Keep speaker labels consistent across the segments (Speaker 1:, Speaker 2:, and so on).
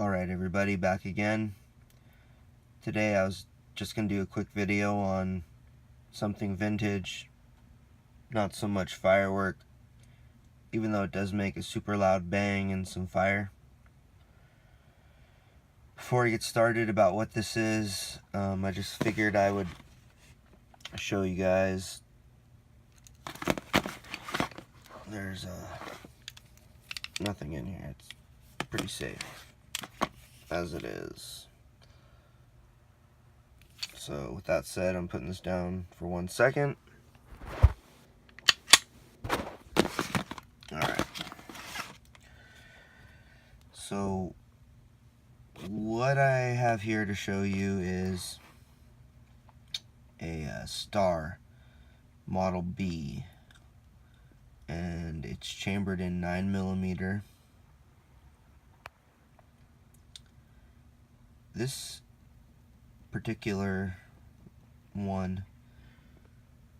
Speaker 1: Alright everybody, back again. Today I was just going to do a quick video on something vintage, not so much firework, even though it does make a super loud bang and some fire. Before I get started about what this is, I just figured I would show you guys. There's nothing in here. It's pretty safe as it is. So with that said, I'm putting this down for 1 second. Alright. So what I have here to show you is a Star Model B, and it's chambered in 9mm. This particular one,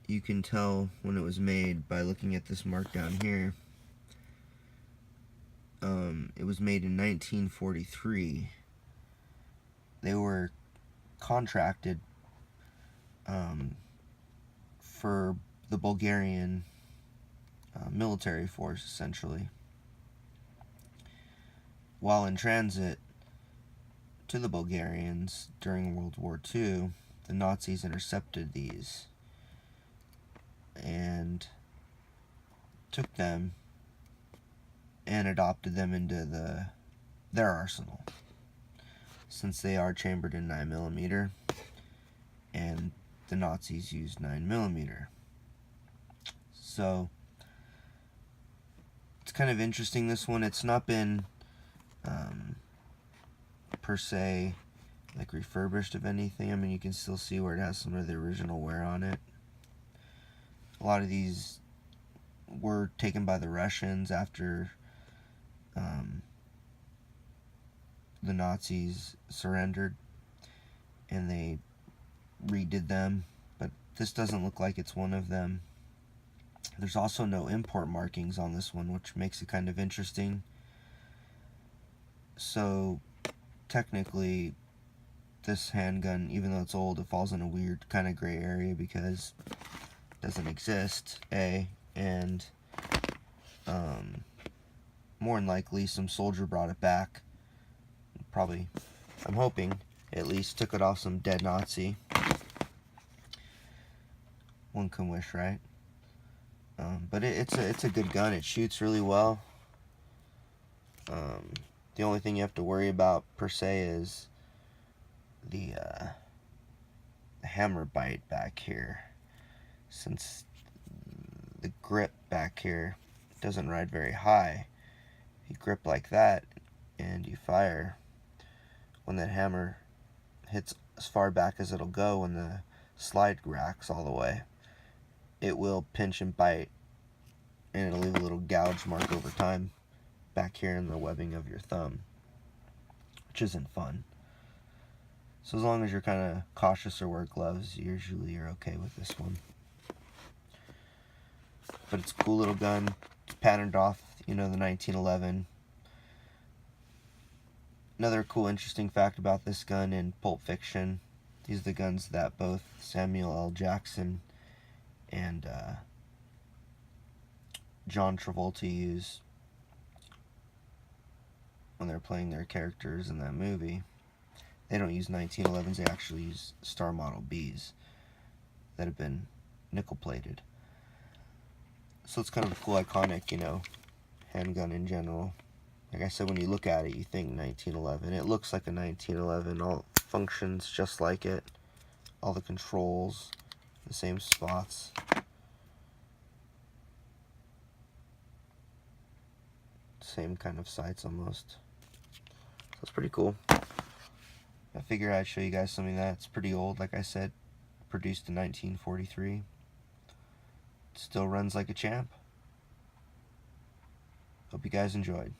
Speaker 1: you can tell when it was made by looking at this mark down here. It was made in 1943. They were contracted for the Bulgarian military force, essentially. While in transit to the Bulgarians during World War II, the Nazis intercepted these and took them and adopted them into their arsenal, since they are chambered in 9mm and the Nazis used 9mm. So it's kind of interesting, this one. It's not been per se like refurbished of anything. I mean, you can still see where it has some of the original wear on it. A lot of these were taken by the Russians after the Nazis surrendered, and they redid them, but this doesn't look like it's one of them. There's also no import markings on this one, which makes it kind of interesting. So technically, this handgun, even though it's old, it falls in a weird kind of gray area because it doesn't exist, A, and more than likely some soldier brought it back. Probably, I'm hoping, at least took it off some dead Nazi. One can wish, right? But it's a good gun. It shoots really well. The only thing you have to worry about per se is the hammer bite back here, since the grip back here doesn't ride very high. If you grip like that and you fire, when that hammer hits as far back as it'll go when the slide racks all the way, it will pinch and bite, and it'll leave a little gouge mark over time back here in the webbing of your thumb, which isn't fun. So as long as you're kind of cautious or wear gloves, usually you're okay with this one. But it's a cool little gun. It's patterned off, the 1911. Another cool, interesting fact about this gun in Pulp Fiction, these are the guns that both Samuel L. Jackson and John Travolta use when they're playing their characters in that movie. They don't use 1911s, they actually use Star Model Bs that have been nickel plated. So it's kind of a cool, iconic, handgun in general. Like I said, when you look at it, you think 1911. It looks like a 1911. All functions just like it. All the controls, the same spots. Same kind of sights almost. So it's pretty cool. I figured I'd show you guys something that's pretty old. Like I said, produced in 1943. It still runs like a champ. Hope you guys enjoyed.